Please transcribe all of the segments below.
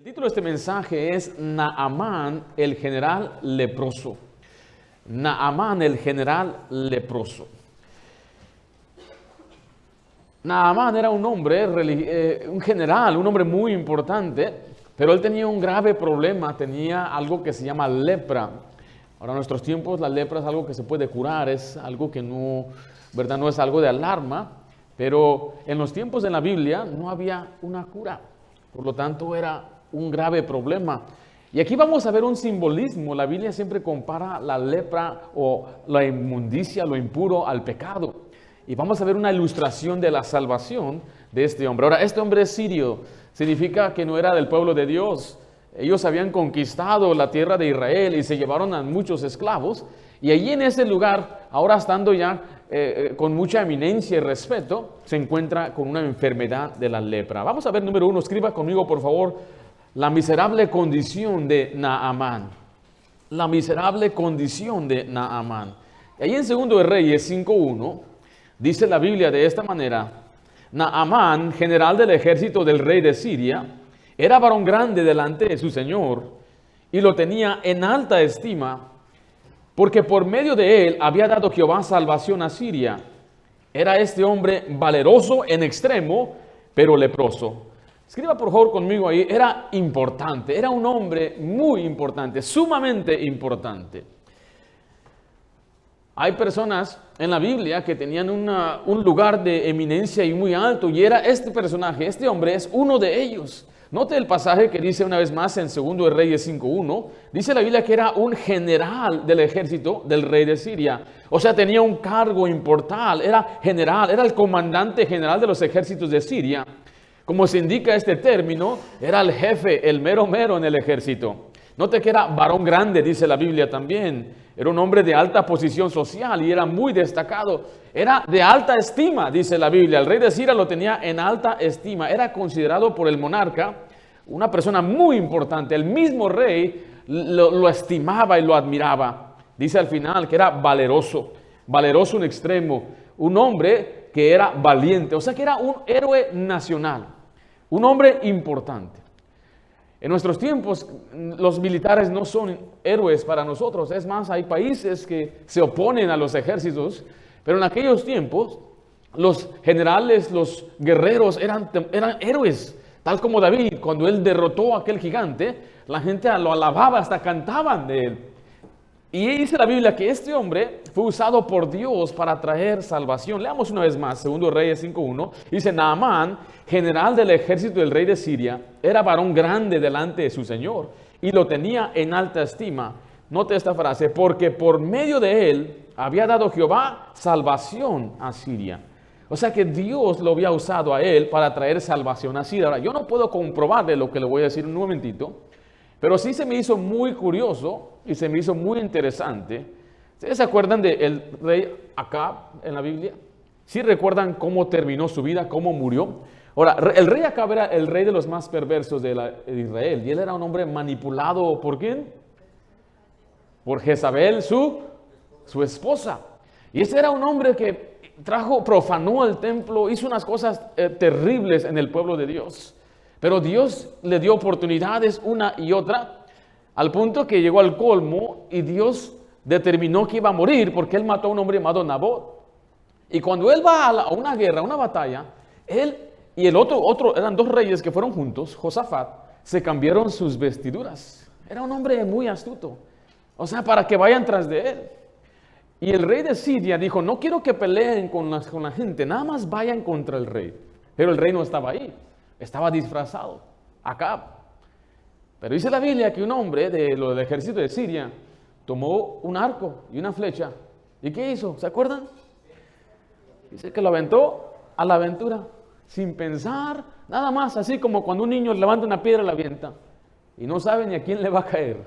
título de este mensaje es Naamán, el general leproso. Naamán, el general leproso. Naamán era un hombre, un general, un hombre muy importante, pero él tenía un grave problema, tenía algo que se llama lepra. Ahora en nuestros tiempos la lepra es algo que se puede curar, es algo que no, ¿verdad? No es algo de alarma, pero en los tiempos de la Biblia no había una cura, por lo tanto era un grave problema. Y aquí vamos a ver un simbolismo. La Biblia siempre compara la lepra o la inmundicia, lo impuro, al pecado. Y vamos a ver una ilustración de la salvación de este hombre. Ahora, este hombre es sirio, significa que no era del pueblo de Dios. Ellos habían conquistado la tierra de Israel y se llevaron a muchos esclavos. Y allí en ese lugar, ahora estando ya con mucha eminencia y respeto, se encuentra con una enfermedad de la lepra. Vamos a ver número 1, escriba conmigo por favor, la miserable condición de Naamán. La miserable condición de Naamán. Y ahí en 2 de Reyes 5:1, dice la Biblia de esta manera: Naamán, general del ejército del rey de Siria, era varón grande delante de su señor y lo tenía en alta estima, porque por medio de él había dado Jehová salvación a Siria. Era este hombre valeroso en extremo, pero leproso. Escriba por favor conmigo ahí, era importante, era un hombre muy importante, sumamente importante. Hay personas en la Biblia que tenían un lugar de eminencia y muy alto, y era este personaje, este hombre es uno de ellos. Note el pasaje que dice una vez más en 2 de Reyes 5:1, dice la Biblia que era un general del ejército del rey de Siria. O sea, tenía un cargo importante, era general, era el comandante general de los ejércitos de Siria. Como se indica este término, era el jefe, el mero mero en el ejército. Note que era varón grande, dice la Biblia también. Era un hombre de alta posición social y era muy destacado. Era de alta estima, dice la Biblia. El rey de Siria lo tenía en alta estima. Era considerado por el monarca una persona muy importante. El mismo rey lo estimaba y lo admiraba. Dice al final que era valeroso en extremo. Un hombre que era valiente, o sea que era un héroe nacional. Un hombre importante. En nuestros tiempos, los militares no son héroes para nosotros. Es más, hay países que se oponen a los ejércitos. Pero en aquellos tiempos, los generales, los guerreros eran héroes. Tal como David, cuando él derrotó a aquel gigante, la gente lo alababa, hasta cantaban de él. Y dice la Biblia que este hombre fue usado por Dios para traer salvación. Leamos una vez más, 2 Reyes 5:1. Dice: Naamán, general del ejército del rey de Siria, era varón grande delante de su señor y lo tenía en alta estima. Note esta frase: porque por medio de él había dado Jehová salvación a Siria. O sea que Dios lo había usado a él para traer salvación a Siria. Ahora, yo no puedo comprobarle lo que le voy a decir en un momentito, pero sí se me hizo muy curioso y se me hizo muy interesante. ¿Ustedes se acuerdan del rey Acab en la Biblia? ¿Sí recuerdan cómo terminó su vida, cómo murió? Ahora, el rey Acab era el rey de los más perversos de Israel. Y él era un hombre manipulado, ¿por quién? Por Jezabel, su esposa. Y ese era un hombre que profanó el templo, hizo unas cosas terribles en el pueblo de Dios. Pero Dios le dio oportunidades una y otra, al punto que llegó al colmo y Dios determinó que iba a morir porque él mató a un hombre llamado Nabot. Y cuando él va a una guerra, a una batalla, él y el otro, eran dos reyes que fueron juntos, Josafat, se cambiaron sus vestiduras. Era un hombre muy astuto, o sea, para que vayan tras de él. Y el rey de Siria dijo: no quiero que peleen con la gente, nada más vayan contra el rey. Pero el rey no estaba ahí. Estaba disfrazado, Acab. Pero dice la Biblia que un hombre del ejército de Siria tomó un arco y una flecha. ¿Y qué hizo? ¿Se acuerdan? Dice que lo aventó a la aventura, sin pensar, nada más, así como cuando un niño levanta una piedra y la avienta y no sabe ni a quién le va a caer.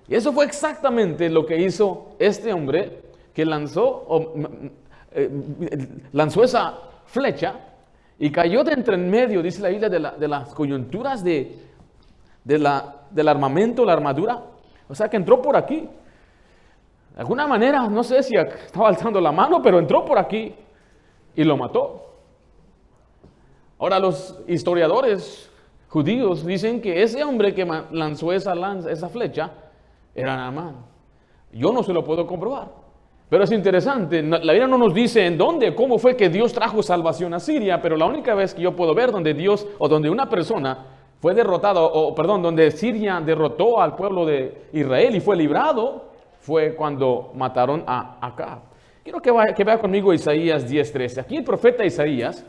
Y eso fue exactamente lo que hizo este hombre que lanzó esa flecha. Y cayó de entre en medio, dice la Biblia, de las coyunturas del armamento, la armadura. O sea que entró por aquí. De alguna manera, no sé si estaba alzando la mano, pero entró por aquí y lo mató. Ahora los historiadores judíos dicen que ese hombre que lanzó esa flecha era Naamán. Yo no se lo puedo comprobar, pero es interesante. La Biblia no nos dice en dónde, cómo fue que Dios trajo salvación a Siria, pero la única vez que yo puedo ver donde Dios o donde una persona fue derrotado, donde Siria derrotó al pueblo de Israel y fue librado, fue cuando mataron a Acab. Quiero que vea conmigo Isaías 10:13. Aquí el profeta Isaías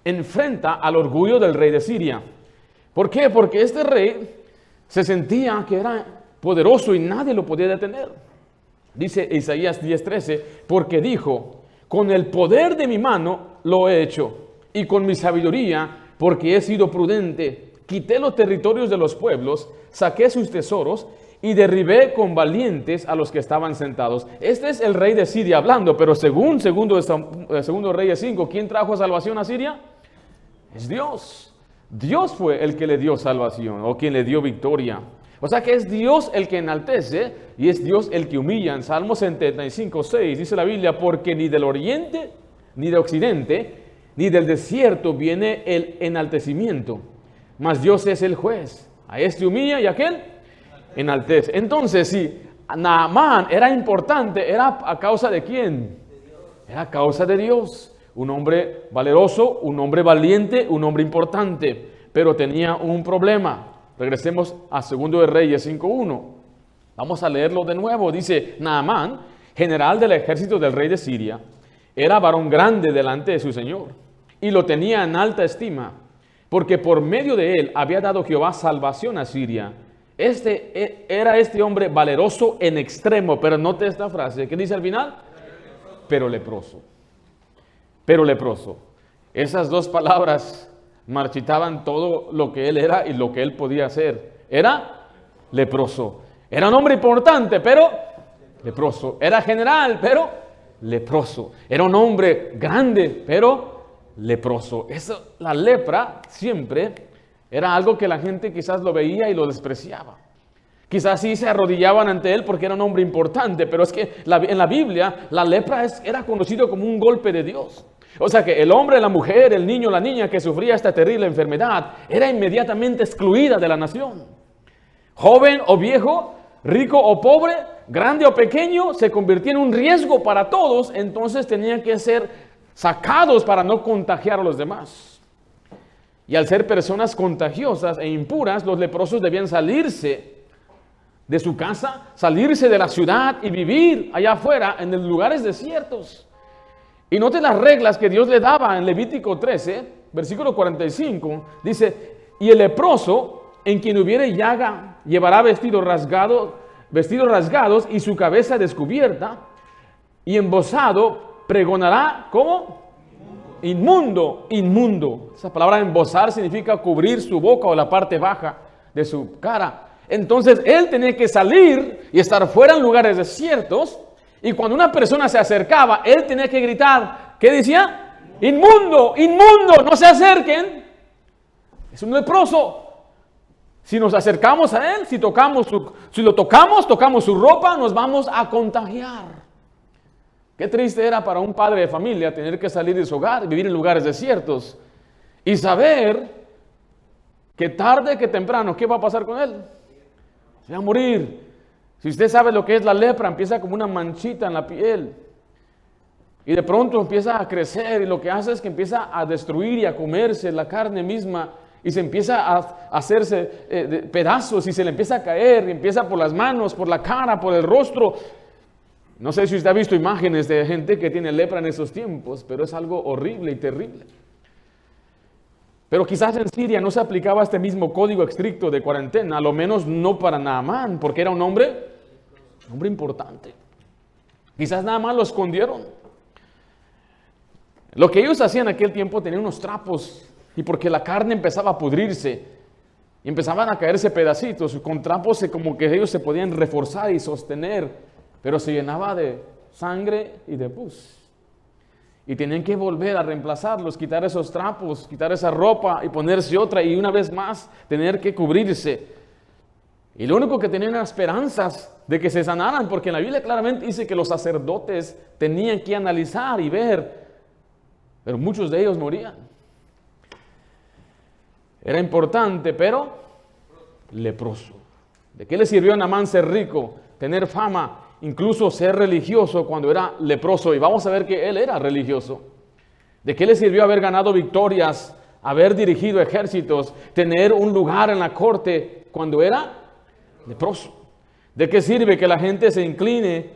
enfrenta al orgullo del rey de Siria. ¿Por qué? Porque este rey se sentía que era poderoso y nadie lo podía detener. Dice Isaías 10:13, porque dijo, con el poder de mi mano lo he hecho, y con mi sabiduría, porque he sido prudente, quité los territorios de los pueblos, saqué sus tesoros, y derribé con valientes a los que estaban sentados. Este es el rey de Siria hablando, pero según segundo Reyes 5, ¿quién trajo salvación a Siria? Es Dios. Dios fue el que le dio salvación, o quien le dio victoria. O sea que es Dios el que enaltece y es Dios el que humilla. En Salmos 75:6 dice la Biblia, porque ni del oriente, ni del occidente, ni del desierto viene el enaltecimiento, mas Dios es el juez. A este humilla y a aquel enaltece. Entonces, si Naamán era importante, ¿era a causa de quién? Era a causa de Dios. Un hombre valeroso, un hombre valiente, un hombre importante, pero tenía un problema. Regresemos a 2 de Reyes 5:1. Vamos a leerlo de nuevo. Dice, Naamán, general del ejército del rey de Siria, era varón grande delante de su señor, y lo tenía en alta estima, porque por medio de él había dado Jehová salvación a Siria. Era este hombre valeroso en extremo, pero note esta frase, ¿qué dice al final? Pero leproso. Pero leproso. Esas dos palabras marchitaban todo lo que él era y lo que él podía hacer. Era leproso. Era un hombre importante, pero leproso. Era general, pero leproso. Era un hombre grande, pero leproso. La lepra siempre era algo que la gente quizás lo veía y lo despreciaba. Quizás sí se arrodillaban ante él porque era un hombre importante, pero es que en la Biblia la lepra era conocido como un golpe de Dios. O sea que el hombre, la mujer, el niño, la niña que sufría esta terrible enfermedad era inmediatamente excluida de la nación. Joven o viejo, rico o pobre, grande o pequeño, se convirtió en un riesgo para todos, entonces tenían que ser sacados para no contagiar a los demás. Y al ser personas contagiosas e impuras, los leprosos debían salirse de su casa, salirse de la ciudad y vivir allá afuera en los lugares desiertos. Y note las reglas que Dios le daba en Levítico 13, versículo 45, dice, y el leproso en quien hubiere llaga llevará vestidos rasgados y su cabeza descubierta, y embozado pregonará, ¿cómo? Inmundo, inmundo. Esa palabra embozar significa cubrir su boca o la parte baja de su cara. Entonces él tenía que salir y estar fuera en lugares desiertos. Y cuando una persona se acercaba, él tenía que gritar, ¿qué decía? Inmundo, inmundo, no se acerquen. Es un leproso. Si nos acercamos a él, si lo tocamos su ropa, nos vamos a contagiar. Qué triste era para un padre de familia tener que salir de su hogar y vivir en lugares desiertos y saber que tarde que temprano, ¿qué va a pasar con él? Se va a morir. Si usted sabe lo que es la lepra, empieza como una manchita en la piel y de pronto empieza a crecer y lo que hace es que empieza a destruir y a comerse la carne misma y se empieza a hacerse pedazos y se le empieza a caer y empieza por las manos, por la cara, por el rostro. No sé si usted ha visto imágenes de gente que tiene lepra en esos tiempos, pero es algo horrible y terrible. Pero quizás en Siria no se aplicaba este mismo código estricto de cuarentena, a lo menos no para Naamán, porque era un hombre importante. Quizás Naamán lo escondieron. Lo que ellos hacían en aquel tiempo, tenían unos trapos, y porque la carne empezaba a pudrirse, y empezaban a caerse pedacitos, con trapos como que ellos se podían reforzar y sostener, pero se llenaba de sangre y de pus. Y tenían que volver a reemplazarlos, quitar esos trapos, quitar esa ropa y ponerse otra y una vez más tener que cubrirse. Y lo único que tenían eran esperanzas de que se sanaran, porque en la Biblia claramente dice que los sacerdotes tenían que analizar y ver, pero muchos de ellos morían. Era importante, pero leproso. ¿De qué le sirvió a Naamán ser rico, tener fama, incluso ser religioso cuando era leproso? Y vamos a ver que él era religioso. ¿De qué le sirvió haber ganado victorias, haber dirigido ejércitos, tener un lugar en la corte cuando era leproso? ¿De qué sirve que la gente se incline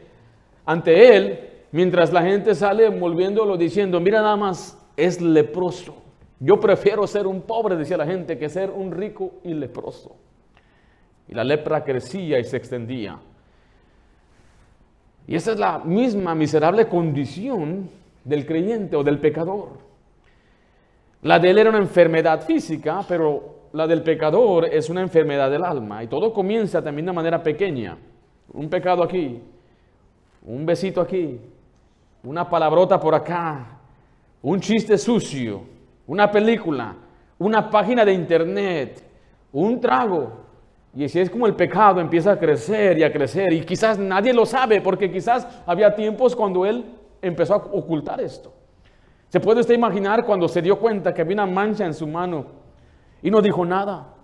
ante él mientras la gente sale envolviéndolo diciendo, mira nada más, es leproso? Yo prefiero ser un pobre, decía la gente, que ser un rico y leproso. Y la lepra crecía y se extendía. Y esa es la misma miserable condición del creyente o del pecador. La de él era una enfermedad física, pero la del pecador es una enfermedad del alma. Y todo comienza también de manera pequeña. Un pecado aquí, un besito aquí, una palabrota por acá, un chiste sucio, una película, una página de internet, un trago. Y así es como el pecado empieza a crecer y a crecer. Y quizás nadie lo sabe, porque quizás había tiempos cuando él empezó a ocultar esto. ¿Se puede usted imaginar cuando se dio cuenta que había una mancha en su mano y no dijo nada?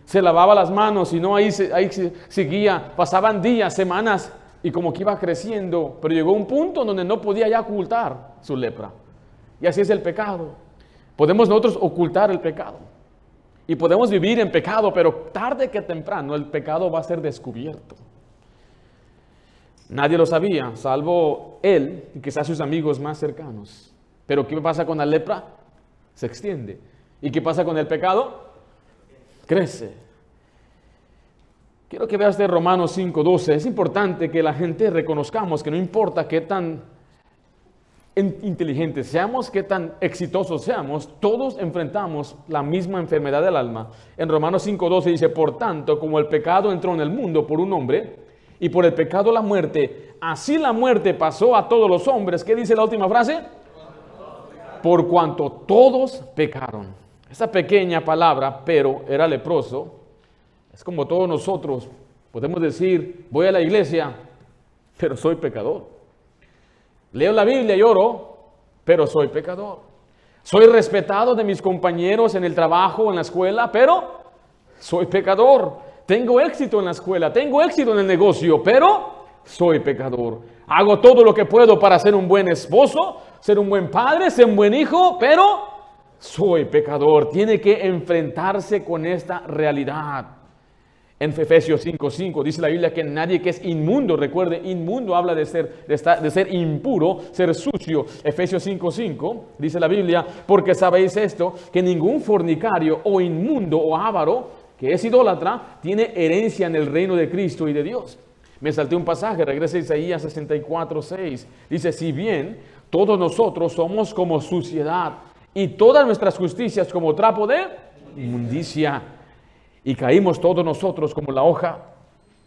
Se lavaba las manos y no ahí seguía. Pasaban días, semanas y como que iba creciendo. Pero llegó un punto donde no podía ya ocultar su lepra. Y así es el pecado. Podemos nosotros ocultar el pecado. Y podemos vivir en pecado, pero tarde que temprano el pecado va a ser descubierto. Nadie lo sabía, salvo él y quizás sus amigos más cercanos. Pero ¿qué pasa con la lepra? Se extiende. ¿Y qué pasa con el pecado? Crece. Quiero que veas de Romanos 5:12. Es importante que la gente reconozcamos que no importa qué tan inteligentes seamos, qué tan exitosos seamos, todos enfrentamos la misma enfermedad del alma. En Romanos 5:12 dice, por tanto, como el pecado entró en el mundo por un hombre, y por el pecado la muerte, así la muerte pasó a todos los hombres. ¿Qué dice la última frase? Por cuanto todos pecaron. Esa pequeña palabra, pero, era leproso. Es como todos nosotros podemos decir, voy a la iglesia, pero soy pecador. Leo la Biblia y oro, pero soy pecador. Soy respetado de mis compañeros en el trabajo, en la escuela, pero soy pecador. Tengo éxito en la escuela, tengo éxito en el negocio, pero soy pecador. Hago todo lo que puedo para ser un buen esposo, ser un buen padre, ser un buen hijo, pero soy pecador. Tiene que enfrentarse con esta realidad. En Efesios 5:5 dice la Biblia que nadie que es inmundo, recuerde, inmundo habla de ser impuro, ser sucio. Efesios 5:5 dice la Biblia, porque sabéis esto, que ningún fornicario o inmundo o avaro, que es idólatra, tiene herencia en el reino de Cristo y de Dios. Me salté un pasaje, regresa a Isaías 64:6. Dice, si bien todos nosotros somos como suciedad y todas nuestras justicias como trapo de inmundicia, y caímos todos nosotros como la hoja,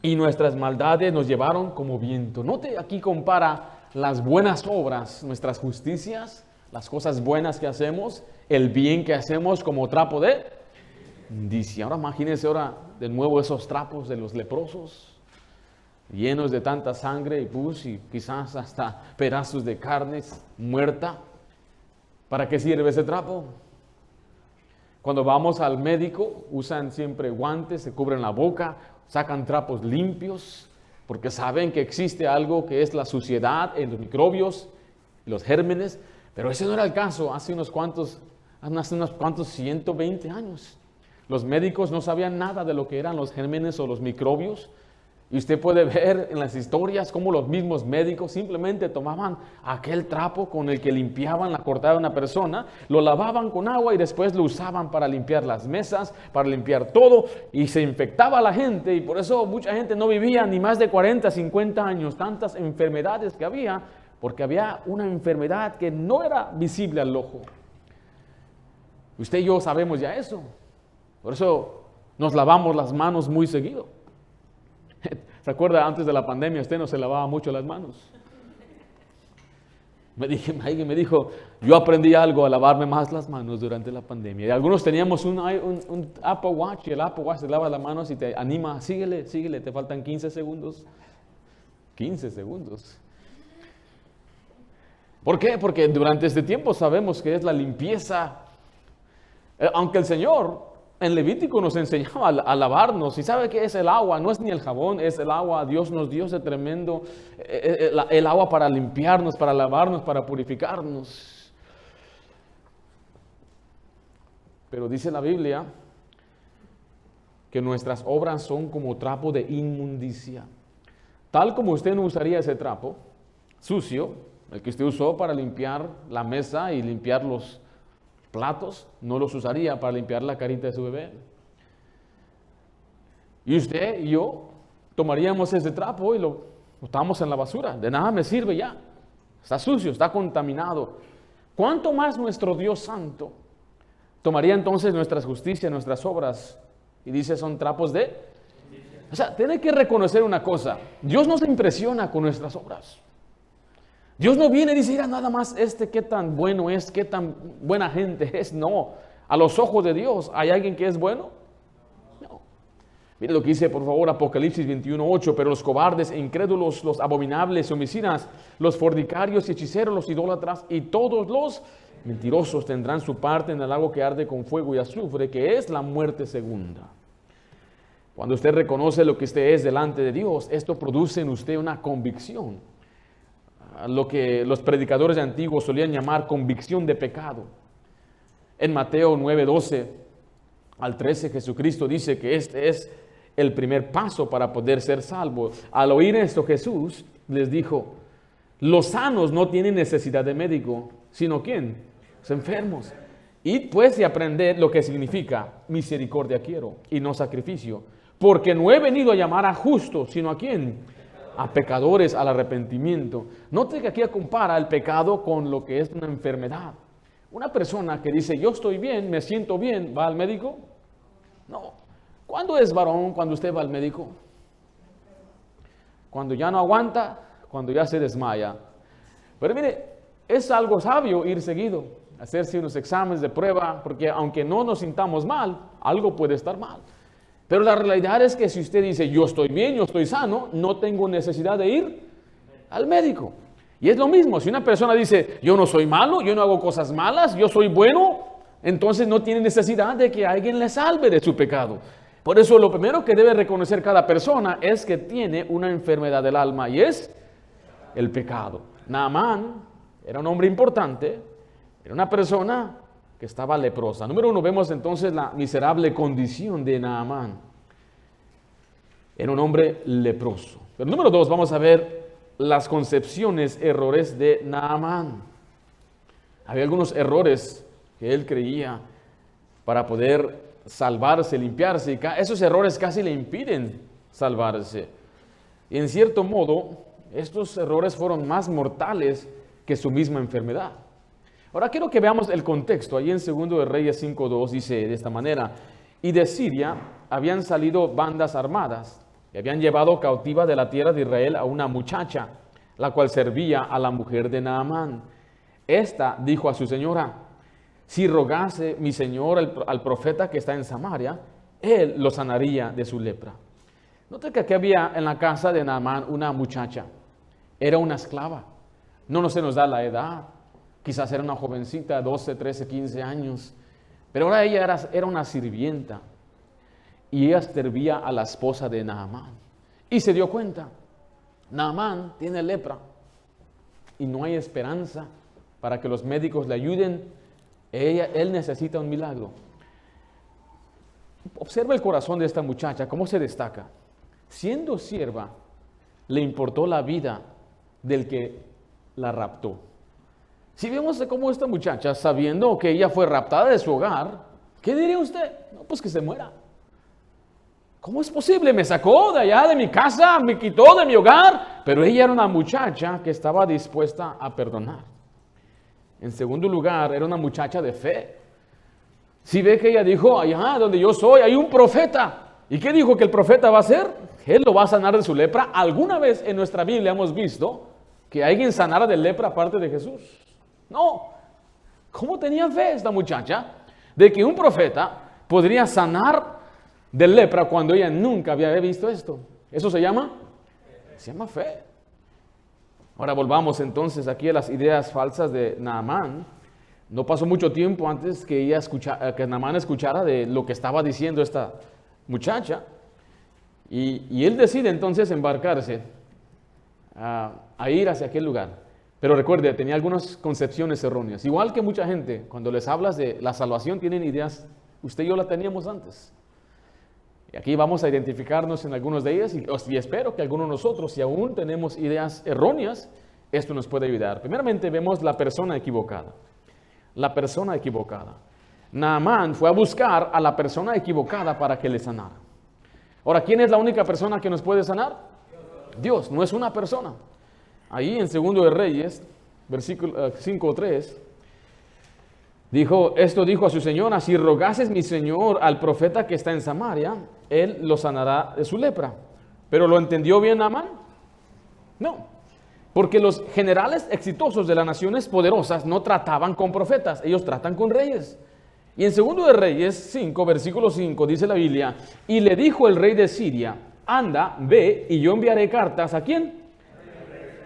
y nuestras maldades nos llevaron como viento. Note, aquí compara las buenas obras, nuestras justicias, las cosas buenas que hacemos, el bien que hacemos como trapo de inmundicia. Ahora imagínense ahora de nuevo esos trapos de los leprosos, llenos de tanta sangre y pus y quizás hasta pedazos de carne muerta. ¿Para qué sirve ese trapo? Cuando vamos al médico, usan siempre guantes, se cubren la boca, sacan trapos limpios, porque saben que existe algo que es la suciedad, los microbios, los gérmenes. Pero ese no era el caso hace unos cuantos 120 años. Los médicos no sabían nada de lo que eran los gérmenes o los microbios. Y usted puede ver en las historias cómo los mismos médicos simplemente tomaban aquel trapo con el que limpiaban la cortada de una persona, lo lavaban con agua y después lo usaban para limpiar las mesas, para limpiar todo, y se infectaba a la gente, y por eso mucha gente no vivía ni más de 40, 50 años, tantas enfermedades que había, porque había una enfermedad que no era visible al ojo. Usted y yo sabemos ya eso, por eso nos lavamos las manos muy seguido. ¿Se acuerda? Antes de la pandemia usted no se lavaba mucho las manos. Alguien me dijo, yo aprendí algo a lavarme más las manos durante la pandemia. Y algunos teníamos un Apple Watch, y el Apple Watch te lava las manos y te anima, síguele, te faltan 15 segundos. 15 segundos. ¿Por qué? Porque durante este tiempo sabemos que es la limpieza. Aunque el Señor En Levítico nos enseñaba a lavarnos. ¿Y sabe qué es el agua? No es ni el jabón, es el agua. Dios nos dio ese tremendo, el agua para limpiarnos, para lavarnos, para purificarnos. Pero dice la Biblia que nuestras obras son como trapo de inmundicia. Tal como usted no usaría ese trapo sucio, el que usted usó para limpiar la mesa y limpiar los platos, no los usaría para limpiar la carita de su bebé. Y usted y yo tomaríamos ese trapo y lo botamos en la basura. De nada me sirve ya. Está sucio, está contaminado. ¿Cuánto más nuestro Dios Santo tomaría entonces nuestras justicias, nuestras obras? Y dice, son trapos de... O sea, tiene que reconocer una cosa. Dios no se impresiona con nuestras obras. Dios no viene y dice, mira nada más qué tan bueno es, qué tan buena gente es. No, a los ojos de Dios, ¿hay alguien que es bueno? No. Mire lo que dice, por favor, Apocalipsis 21:8, pero los cobardes e incrédulos, los abominables, homicidas, los fornicarios y hechiceros, los idólatras y todos los mentirosos tendrán su parte en el lago que arde con fuego y azufre, que es la muerte segunda. Cuando usted reconoce lo que usted es delante de Dios, esto produce en usted una convicción. Lo que los predicadores antiguos solían llamar convicción de pecado. En Mateo 9:12 al 13, Jesucristo dice que este es el primer paso para poder ser salvo. Al oír esto, Jesús les dijo, los sanos no tienen necesidad de médico, sino ¿quién? Los enfermos. Id pues y aprended lo que significa misericordia quiero y no sacrificio, porque no he venido a llamar a justos, sino ¿a quién? A pecadores, al arrepentimiento. Note que aquí compara el pecado con lo que es una enfermedad. Una persona que dice, yo estoy bien, me siento bien, ¿va al médico? No. ¿Cuándo es varón cuando usted va al médico? Cuando ya no aguanta, cuando ya se desmaya. Pero mire, es algo sabio ir seguido, hacerse unos exámenes de prueba, porque aunque no nos sintamos mal, algo puede estar mal. Pero la realidad es que si usted dice, yo estoy bien, yo estoy sano, no tengo necesidad de ir al médico. Y es lo mismo, si una persona dice, yo no soy malo, yo no hago cosas malas, yo soy bueno, entonces no tiene necesidad de que alguien le salve de su pecado. Por eso lo primero que debe reconocer cada persona es que tiene una enfermedad del alma y es el pecado. Naamán era un hombre importante, era una persona que estaba leprosa. Número 1, vemos entonces la miserable condición de Naamán. Era un hombre leproso. Pero número 2, vamos a ver las concepciones, errores de Naamán. Había algunos errores que él creía para poder salvarse, limpiarse. Y esos errores casi le impiden salvarse. Y en cierto modo, estos errores fueron más mortales que su misma enfermedad. Ahora quiero que veamos el contexto. Ahí en 2 de Reyes 5:2 dice de esta manera, y de Siria habían salido bandas armadas y habían llevado cautiva de la tierra de Israel a una muchacha, la cual servía a la mujer de Naamán. Esta dijo a su señora, si rogase mi señor al profeta que está en Samaria, él lo sanaría de su lepra. Note que aquí había en la casa de Naamán una muchacha, era una esclava, no se nos da la edad. Quizás era una jovencita, 12, 13, 15 años. Pero ahora ella era una sirvienta. Y ella servía a la esposa de Naamán. Y se dio cuenta, Naamán tiene lepra. Y no hay esperanza para que los médicos le ayuden. Él necesita un milagro. Observa el corazón de esta muchacha, cómo se destaca. Siendo sierva, le importó la vida del que la raptó. Si vemos cómo esta muchacha, sabiendo que ella fue raptada de su hogar, ¿qué diría usted? No, pues que se muera. ¿Cómo es posible? Me sacó de allá de mi casa, me quitó de mi hogar, pero ella era una muchacha que estaba dispuesta a perdonar. En segundo lugar, era una muchacha de fe. Si ve que ella dijo, allá donde yo soy hay un profeta. ¿Y qué dijo que el profeta va a hacer? Él lo va a sanar de su lepra. ¿Alguna vez en nuestra Biblia hemos visto que alguien sanara de lepra aparte de Jesús? No. ¿Cómo tenía fe esta muchacha de que un profeta podría sanar de lepra cuando ella nunca había visto esto? ¿Eso se llama? Se llama fe. Ahora volvamos entonces aquí a las ideas falsas de Naamán. No pasó mucho tiempo antes que que Naamán escuchara de lo que estaba diciendo esta muchacha. Y él decide entonces embarcarse a ir hacia aquel lugar. Pero recuerde, tenía algunas concepciones erróneas. Igual que mucha gente, cuando les hablas de la salvación, tienen ideas. Usted y yo la teníamos antes. Y aquí vamos a identificarnos en algunos de ellas y espero que algunos de nosotros, si aún tenemos ideas erróneas, esto nos puede ayudar. Primeramente vemos la persona equivocada. La persona equivocada. Naamán fue a buscar a la persona equivocada para que le sanara. Ahora, ¿quién es la única persona que nos puede sanar? Dios, no es una persona. Ahí en 2 de Reyes, versículo 5:3, esto dijo a su señora: si rogases mi señor al profeta que está en Samaria, él lo sanará de su lepra. ¿Pero lo entendió bien Naamán? No, porque los generales exitosos de las naciones poderosas no trataban con profetas, ellos tratan con reyes. Y en 2 de Reyes 5, versículo 5, dice la Biblia: y le dijo el rey de Siria: anda, ve, y yo enviaré cartas ¿a quién?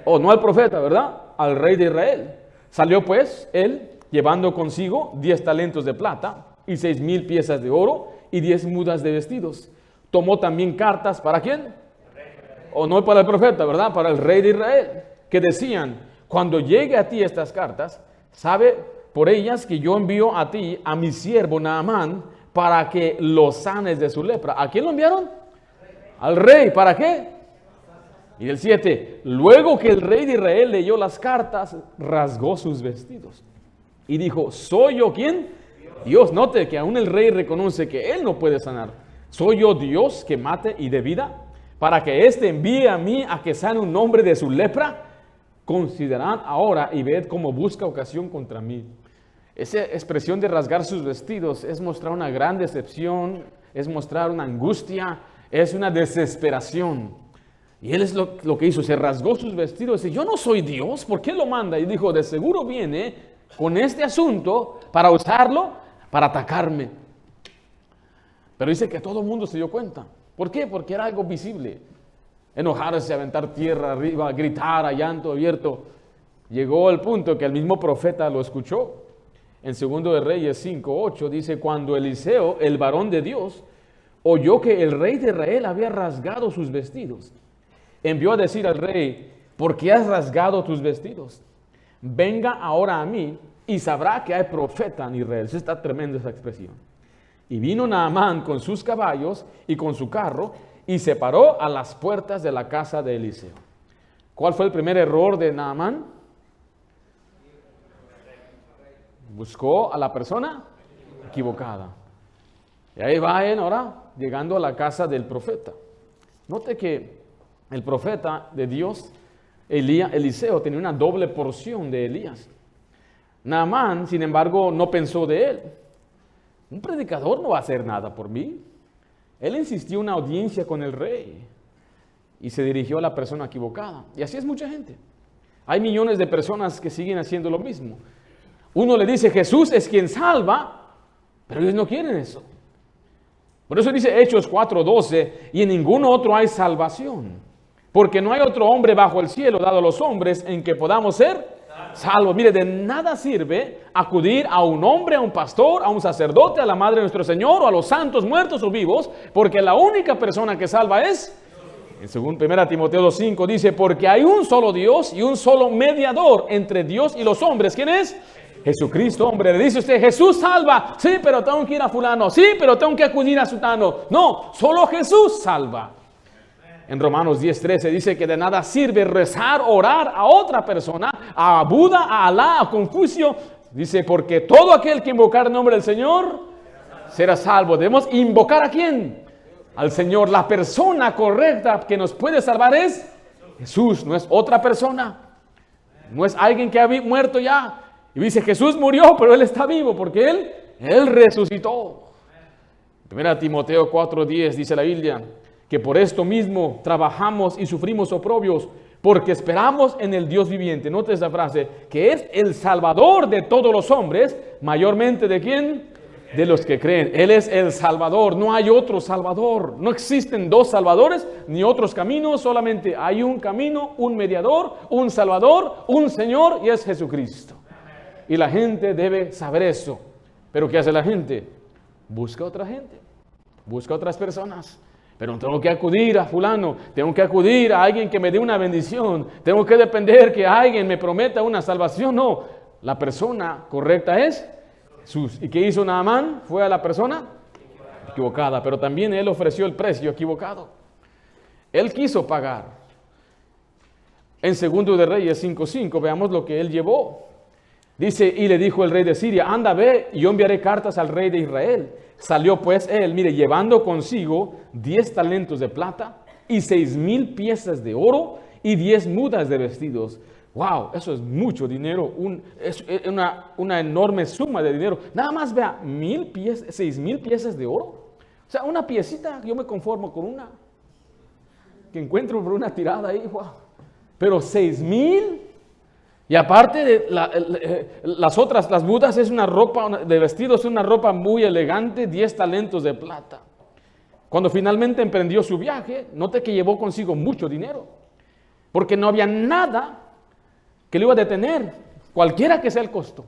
No al profeta, ¿verdad? Al rey de Israel. Salió pues él llevando consigo 10 talentos de plata y 6,000 piezas de oro y 10 mudas de vestidos. Tomó también cartas ¿para quién? No para el profeta, ¿verdad? Para el rey de Israel, que decían: cuando llegue a ti estas cartas, sabe por ellas que yo envío a ti a mi siervo Naamán para que lo sanes de su lepra. ¿A quién lo enviaron? Al rey. ¿Para qué? Y el 7, luego que el rey de Israel leyó las cartas, rasgó sus vestidos y dijo: ¿soy yo quién? Dios. Note que aún el rey reconoce que él no puede sanar. ¿Soy yo Dios que mate y dé vida? Para que éste envíe a mí a que sane un hombre de su lepra. Considerad ahora y ved cómo busca ocasión contra mí. Esa expresión de rasgar sus vestidos es mostrar una gran decepción, es mostrar una angustia, es una desesperación. Y él es lo que hizo, se rasgó sus vestidos y dice: yo no soy Dios, ¿por qué lo manda? Y dijo: de seguro viene con este asunto para usarlo, para atacarme. Pero dice que todo el mundo se dio cuenta. ¿Por qué? Porque era algo visible. Enojarse, aventar tierra arriba, gritar a llanto abierto. Llegó al punto que el mismo profeta lo escuchó. En 2 de Reyes 5:8 dice: cuando Eliseo, el varón de Dios, oyó que el rey de Israel había rasgado sus vestidos, envió a decir al rey: ¿por qué has rasgado tus vestidos? Venga ahora a mí y sabrá que hay profeta en Israel. Eso está tremenda esa expresión. Y vino Naamán con sus caballos y con su carro y se paró a las puertas de la casa de Eliseo. ¿Cuál fue el primer error de Naamán? Buscó a la persona equivocada. Y ahí va él ahora llegando a la casa del profeta. Note que el profeta de Dios, Eliseo, tenía una doble porción de Elías. Naamán, sin embargo, no pensó de él. Un predicador no va a hacer nada por mí. Él insistió en una audiencia con el rey y se dirigió a la persona equivocada. Y así es mucha gente. Hay millones de personas que siguen haciendo lo mismo. Uno le dice: Jesús es quien salva, pero ellos no quieren eso. Por eso dice Hechos 4:12: y en ningún otro hay salvación, porque no hay otro hombre bajo el cielo dado a los hombres en que podamos ser salvos. Mire, de nada sirve acudir a un hombre, a un pastor, a un sacerdote, a la madre de nuestro Señor, o a los santos muertos o vivos, porque la única persona que salva es, en 1 Timoteo 2:5 dice: porque hay un solo Dios y un solo mediador entre Dios y los hombres. ¿Quién es? Jesucristo. Hombre, le dice usted: Jesús salva. Sí, pero tengo que ir a fulano. Sí, pero tengo que acudir a sutano. No, solo Jesús salva. En Romanos 10:13 dice que de nada sirve rezar, orar a otra persona, a Buda, a Alá, a Confucio. Dice: porque todo aquel que invocar el nombre del Señor será salvo. Debemos invocar ¿a quién? Al Señor. La persona correcta que nos puede salvar es Jesús, no es otra persona. No es alguien que ha muerto ya. Y dice: Jesús murió, pero Él está vivo porque Él resucitó. 1 Timoteo 4:10 dice la Biblia que por esto mismo trabajamos y sufrimos oprobios, porque esperamos en el Dios viviente. Note esa frase, que es el Salvador de todos los hombres, mayormente ¿de quién? De los que creen. Él es el Salvador, no hay otro Salvador. No existen dos Salvadores ni otros caminos, solamente hay un camino, un mediador, un Salvador, un Señor, y es Jesucristo. y la gente debe saber eso. Pero ¿qué hace la gente? Busca a otra gente, busca a otras personas. Pero no tengo que acudir a fulano, tengo que acudir a alguien que me dé una bendición, tengo que depender que alguien me prometa una salvación. No, la persona correcta es Jesús. ¿Y qué hizo Naamán? Fue a la persona equivocada, pero también él ofreció el precio equivocado. Él quiso pagar. En 2 de Reyes 5:5, veamos lo que él llevó. Dice, y le dijo el rey de Siria, anda, ve, y yo enviaré cartas al rey de Israel. Salió pues él, mire, llevando consigo 10 talentos de plata y 6,000 piezas de oro y 10 mudas de vestidos. Wow, eso es mucho dinero, es una enorme suma de dinero. Nada más vea, 6,000 piezas de oro. O sea, una piecita, yo me conformo con una que encuentro por una tirada ahí, wow. Pero 6,000, y aparte de las mudas es una ropa de vestidos, es una ropa muy elegante, 10 talentos de plata. Cuando finalmente emprendió su viaje, note que llevó consigo mucho dinero, porque no había nada que le iba a detener, cualquiera que sea el costo.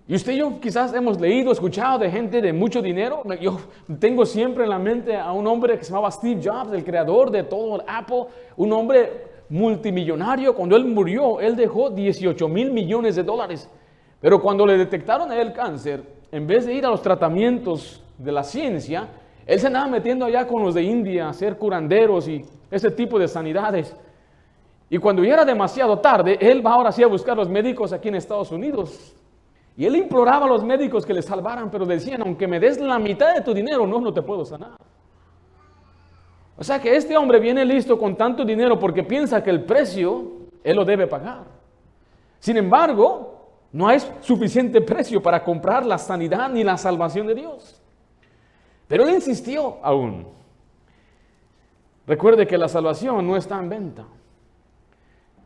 Y usted y yo quizás hemos leído, escuchado de gente de mucho dinero. Yo tengo siempre en la mente a un hombre que se llamaba Steve Jobs, el creador de todo Apple, un hombre multimillonario. Cuando él murió, él dejó $18,000 millones. Pero cuando le detectaron a él cáncer, en vez de ir a los tratamientos de la ciencia, él se andaba metiendo allá con los de India a hacer curanderos y ese tipo de sanidades. Y cuando ya era demasiado tarde, él va ahora sí a buscar a los médicos aquí en Estados Unidos. Y él imploraba a los médicos que le salvaran, pero decían, aunque me des la mitad de tu dinero, no te puedo sanar. O sea que este hombre viene listo con tanto dinero porque piensa que el precio, él lo debe pagar. Sin embargo, no hay suficiente precio para comprar la sanidad ni la salvación de Dios. Pero él insistió aún. Recuerde que la salvación no está en venta.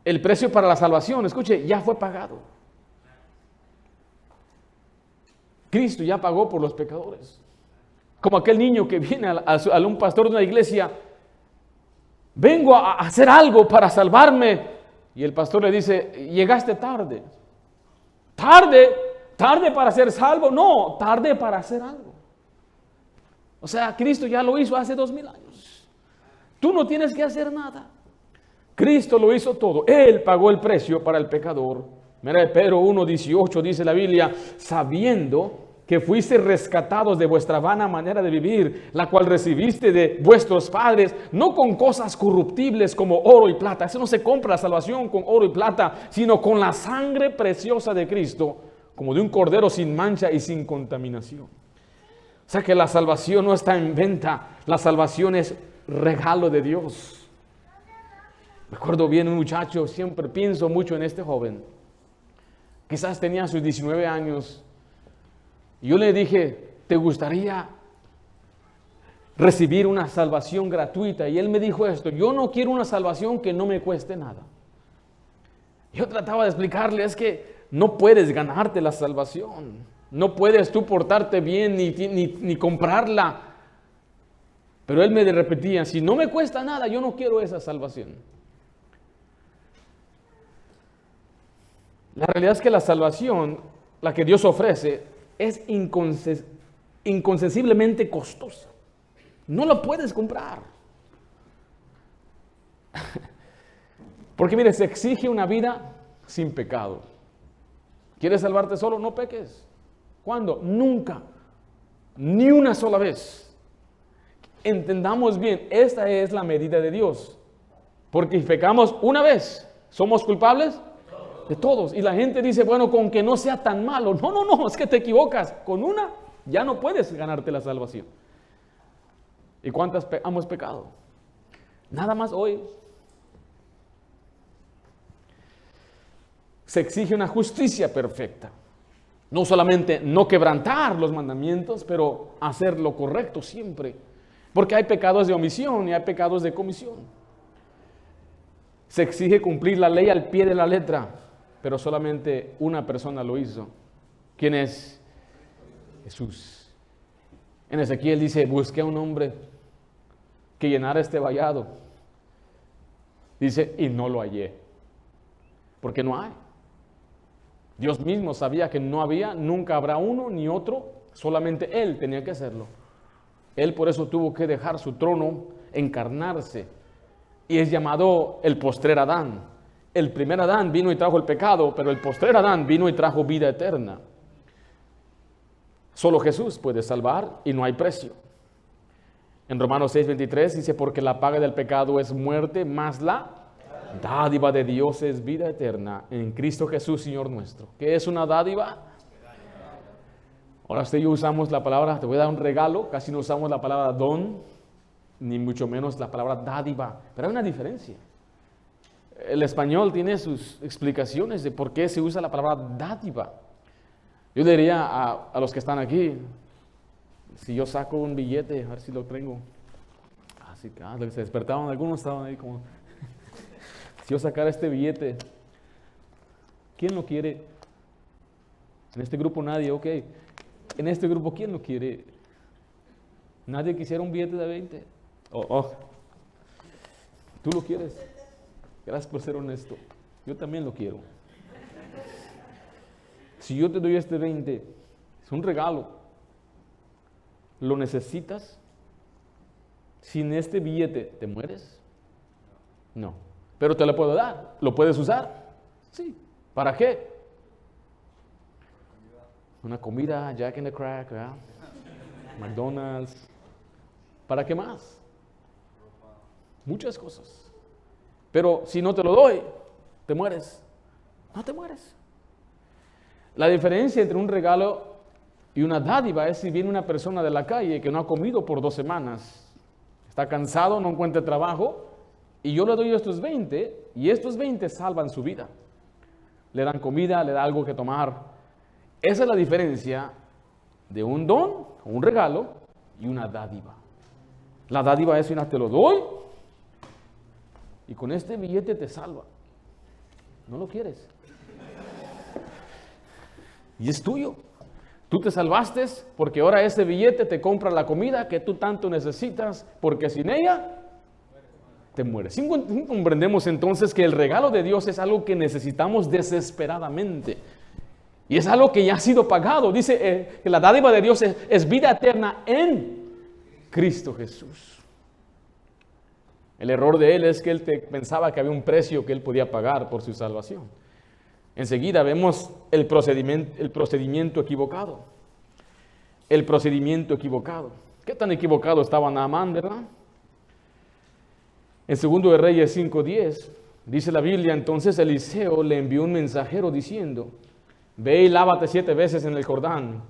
El precio para la salvación, escuche, ya fue pagado. Cristo ya pagó por los pecadores. Como aquel niño que viene a un pastor de una iglesia, vengo a hacer algo para salvarme. Y el pastor le dice, llegaste tarde. ¿Tarde para ser salvo? No, tarde para hacer algo. O sea, Cristo ya lo hizo hace 2,000 años. Tú no tienes que hacer nada. Cristo lo hizo todo. Él pagó el precio para el pecador. Mira, Pedro 1:18 dice la Biblia, sabiendo que fuiste rescatados de vuestra vana manera de vivir, la cual recibiste de vuestros padres, no con cosas corruptibles como oro y plata. Eso no se compra la salvación con oro y plata, sino con la sangre preciosa de Cristo, como de un cordero sin mancha y sin contaminación. O sea que la salvación no está en venta, la salvación es regalo de Dios. Recuerdo bien un muchacho, siempre pienso mucho en este joven. Quizás tenía sus 19 años. Y yo le dije, ¿te gustaría recibir una salvación gratuita? Y él me dijo esto, yo no quiero una salvación que no me cueste nada. Yo trataba de explicarle, es que no puedes ganarte la salvación. No puedes tú portarte bien ni comprarla. Pero él me repetía, si no me cuesta nada, yo no quiero esa salvación. La realidad es que la salvación, la que Dios ofrece, es inconcensiblemente costosa. No lo puedes comprar. Porque mire, se exige una vida sin pecado. ¿Quieres salvarte solo? No peques. ¿Cuándo? Nunca. Ni una sola vez. Entendamos bien, esta es la medida de Dios. Porque si pecamos una vez, ¿somos culpables? De todos. Y la gente dice, bueno, con que no sea tan malo. No, es que te equivocas. Con una ya no puedes ganarte la salvación. ¿Y cuántas hemos pecado? Nada más hoy. Se exige una justicia perfecta. No solamente no quebrantar los mandamientos, pero hacer lo correcto siempre. Porque hay pecados de omisión y hay pecados de comisión. Se exige cumplir la ley al pie de la letra. Pero solamente una persona lo hizo. ¿Quién es? Jesús. En Ezequiel dice, busqué a un hombre que llenara este vallado. Dice, y no lo hallé. Porque no hay. Dios mismo sabía que nunca habrá uno ni otro, solamente Él tenía que hacerlo. Él por eso tuvo que dejar su trono, encarnarse, y es llamado el postrer Adán. El primer Adán vino y trajo el pecado, pero el postrer Adán vino y trajo vida eterna. Solo Jesús puede salvar y no hay precio. En Romanos 6:23 dice, porque la paga del pecado es muerte, mas la dádiva de Dios es vida eterna en Cristo Jesús, Señor nuestro. ¿Qué es una dádiva? Ahora usted y yo usamos la palabra, te voy a dar un regalo, casi no usamos la palabra don, ni mucho menos la palabra dádiva, pero hay una diferencia. El español tiene sus explicaciones de por qué se usa la palabra dádiva. Yo le diría a los que están aquí, si yo saco un billete, a ver si lo tengo. Así que se despertaban, algunos estaban ahí como, si yo sacara este billete, ¿quién lo quiere? En este grupo nadie, ok. En este grupo, ¿quién lo quiere? Nadie quisiera un billete de 20. ¿Tú lo quieres? Gracias por ser honesto. Yo también lo quiero. Si yo te doy este 20, es un regalo. ¿Lo necesitas? Sin este billete, ¿te mueres? No. Pero te lo puedo dar. ¿Lo puedes usar? Sí. ¿Para qué? Una comida, Jack in the Crack, ¿verdad? McDonald's. ¿Para qué más? Muchas cosas. Pero si no te lo doy, te mueres. No te mueres. La diferencia entre un regalo y una dádiva es si viene una persona de la calle que no ha comido por 2 semanas, está cansado, no encuentra trabajo, y yo le doy estos 20, y estos 20 salvan su vida. Le dan comida, le da algo que tomar. Esa es la diferencia de un don, un regalo, y una dádiva. La dádiva es, mira, te lo doy, y con este billete te salva. No lo quieres. Y es tuyo. Tú te salvaste porque ahora ese billete te compra la comida que tú tanto necesitas, porque sin ella te mueres. ¿Sí comprendemos entonces que el regalo de Dios es algo que necesitamos desesperadamente? Y es algo que ya ha sido pagado. Dice que la dádiva de Dios es vida eterna en Cristo Jesús. El error de él es que él pensaba que había un precio que él podía pagar por su salvación. Enseguida vemos el procedimiento equivocado. El procedimiento equivocado. ¿Qué tan equivocado estaba Naamán, verdad? En 2 de Reyes 5:10 dice la Biblia, entonces Eliseo le envió un mensajero diciendo, ve y lávate 7 veces en el Jordán,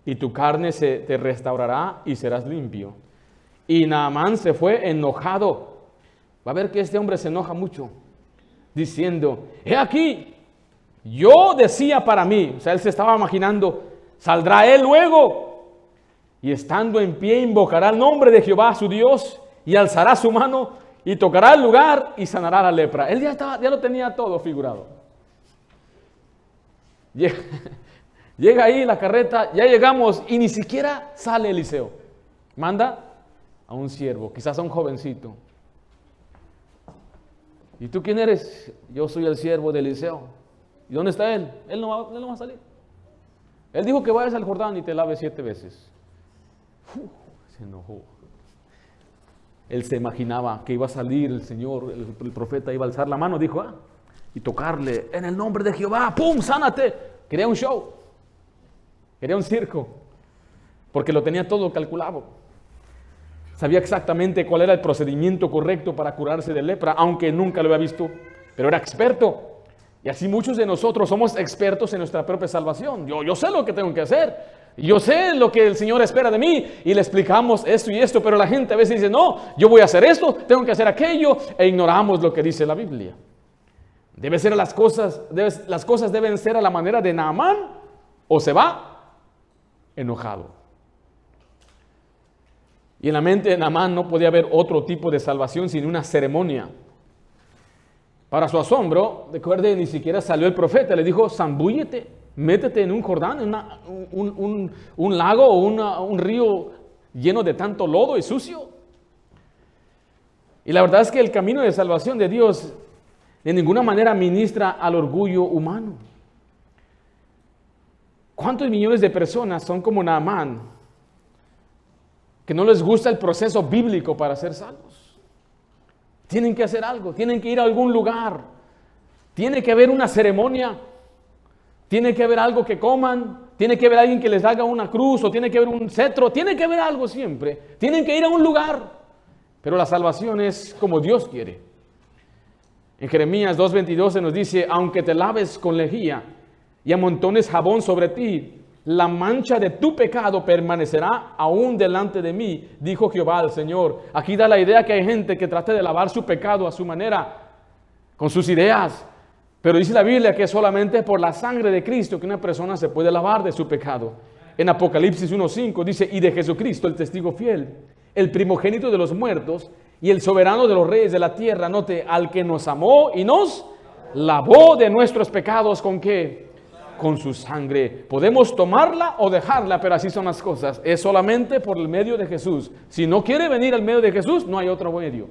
y tu carne te restaurará y serás limpio. Y Naamán se fue enojado. Va a ver que este hombre se enoja mucho, diciendo, he aquí, yo decía para mí, o sea, él se estaba imaginando, saldrá él luego, y estando en pie invocará el nombre de Jehová su Dios, y alzará su mano, y tocará el lugar, y sanará la lepra. Él ya lo tenía todo figurado. Llega ahí la carreta, ya llegamos, y ni siquiera sale Eliseo. Manda a un siervo, quizás a un jovencito. ¿Y tú quién eres? Yo soy el siervo de Eliseo. ¿Y dónde está él? Él no va a salir. Él dijo que vayas al Jordán y te laves 7 veces. Se enojó. Él se imaginaba que iba a salir el Señor, el profeta iba a alzar la mano, dijo, y tocarle, en el nombre de Jehová, ¡pum!, sánate. Quería un show, quería un circo, porque lo tenía todo calculado. Sabía exactamente cuál era el procedimiento correcto para curarse de lepra, aunque nunca lo había visto, pero era experto. Y así muchos de nosotros somos expertos en nuestra propia salvación. Yo sé lo que tengo que hacer. Yo sé lo que el Señor espera de mí. Y le explicamos esto y esto. Pero la gente a veces dice, no, yo voy a hacer esto, tengo que hacer aquello. E ignoramos lo que dice la Biblia. Las cosas deben ser a la manera de Naamán, o se va enojado. Y en la mente de Naamán no podía haber otro tipo de salvación sin una ceremonia. Para su asombro, recuerde, ni siquiera salió el profeta, le dijo, zambúllete, métete en un Jordán, en un lago o un río lleno de tanto lodo y sucio. Y la verdad es que el camino de salvación de Dios de ninguna manera ministra al orgullo humano. ¿Cuántos millones de personas son como Naamán, que no les gusta el proceso bíblico para ser salvos? Tienen que hacer algo, tienen que ir a algún lugar, tiene que haber una ceremonia, tiene que haber algo que coman, tiene que haber alguien que les haga una cruz, o tiene que haber un cetro, tiene que haber algo siempre, tienen que ir a un lugar. Pero la salvación es como Dios quiere. En Jeremías 2:22 se nos dice: aunque te laves con lejía y amontones jabón sobre ti, la mancha de tu pecado permanecerá aún delante de mí, dijo Jehová el Señor. Aquí da la idea que hay gente que trata de lavar su pecado a su manera, con sus ideas. Pero dice la Biblia que es solamente por la sangre de Cristo que una persona se puede lavar de su pecado. En Apocalipsis 1:5 dice: y de Jesucristo, el testigo fiel, el primogénito de los muertos y el soberano de los reyes de la tierra. Note, al que nos amó y nos lavó de nuestros pecados, ¿con qué? Con su sangre. Podemos tomarla o dejarla, pero así son las cosas. Es solamente por el medio de Jesús. Si no quiere venir al medio de Jesús, no hay otro medio.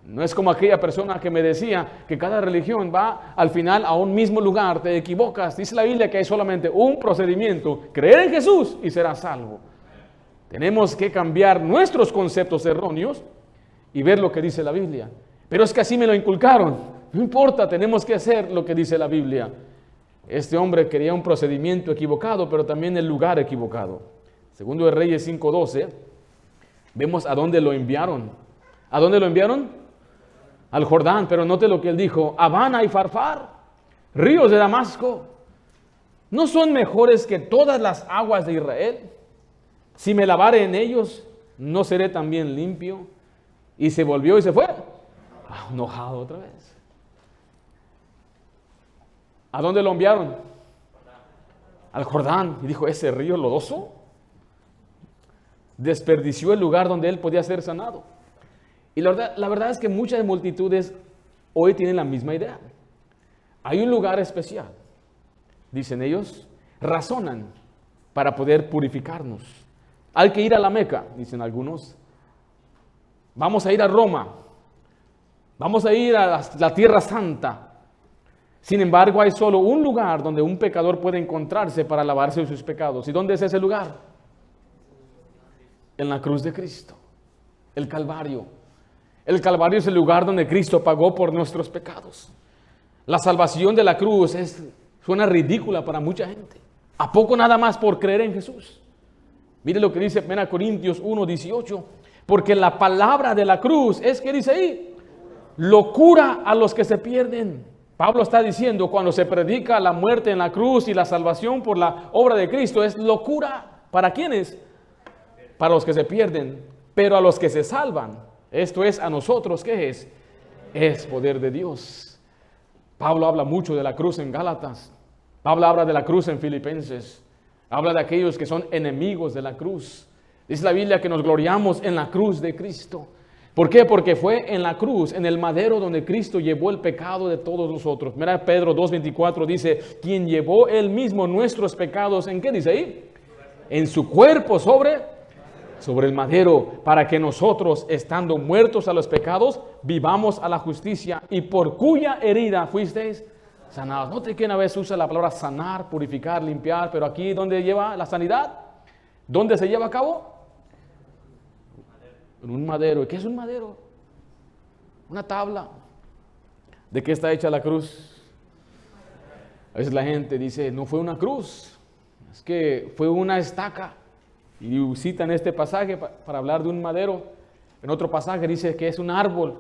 No es como aquella persona que me decía que cada religión va al final a un mismo lugar. Te equivocas. Dice la Biblia que hay solamente un procedimiento: creer en Jesús y serás salvo. Tenemos que cambiar nuestros conceptos erróneos y ver lo que dice la Biblia. Pero es que así me lo inculcaron. No importa, tenemos que hacer lo que dice la Biblia. Este hombre quería un procedimiento equivocado, pero también el lugar equivocado. Segundo de Reyes 5:12, vemos a dónde lo enviaron. ¿A dónde lo enviaron? Al Jordán. Pero note lo que él dijo: Habana y Farfar, ríos de Damasco, ¿no son mejores que todas las aguas de Israel? Si me lavare en ellos, ¿no seré también limpio? Y se volvió y se fue, enojado otra vez. ¿A dónde lo enviaron? Al Jordán. Y dijo: ese río lodoso. Desperdició el lugar donde él podía ser sanado. Y la verdad es que muchas multitudes hoy tienen la misma idea. Hay un lugar especial, dicen ellos, razonan para poder purificarnos. Hay que ir a la Meca, dicen algunos. Vamos a ir a Roma. Vamos a ir a la Tierra Santa. Sin embargo, hay solo un lugar donde un pecador puede encontrarse para lavarse de sus pecados. ¿Y dónde es ese lugar? En la cruz de Cristo, el Calvario. El Calvario es el lugar donde Cristo pagó por nuestros pecados. La salvación de la cruz suena ridícula para mucha gente. ¿A poco nada más por creer en Jesús? Mire lo que dice 1 Corintios 1:18. Porque la palabra de la cruz es, ¿qué dice ahí? Locura a los que se pierden. Pablo está diciendo, cuando se predica la muerte en la cruz y la salvación por la obra de Cristo, es locura. ¿Para quiénes? Para los que se pierden. Pero a los que se salvan, esto es a nosotros, ¿qué es? Es poder de Dios. Pablo habla mucho de la cruz en Gálatas. Pablo habla de la cruz en Filipenses. Habla de aquellos que son enemigos de la cruz. Dice la Biblia que nos gloriamos en la cruz de Cristo. ¿Por qué? Porque fue en la cruz, en el madero, donde Cristo llevó el pecado de todos nosotros. Mira, Pedro 2:24 dice: quien llevó él mismo nuestros pecados, ¿en qué dice ahí? En su cuerpo sobre el madero, para que nosotros, estando muertos a los pecados, vivamos a la justicia, y por cuya herida fuisteis sanados. Note que una vez usa la palabra sanar, purificar, limpiar, pero aquí, ¿dónde lleva la sanidad? ¿Dónde se lleva a cabo? En un madero. ¿Y qué es un madero? Una tabla. ¿De qué está hecha la cruz? A veces la gente dice: no fue una cruz, es que fue una estaca. Y citan este pasaje para hablar de un madero. En otro pasaje dice que es un árbol.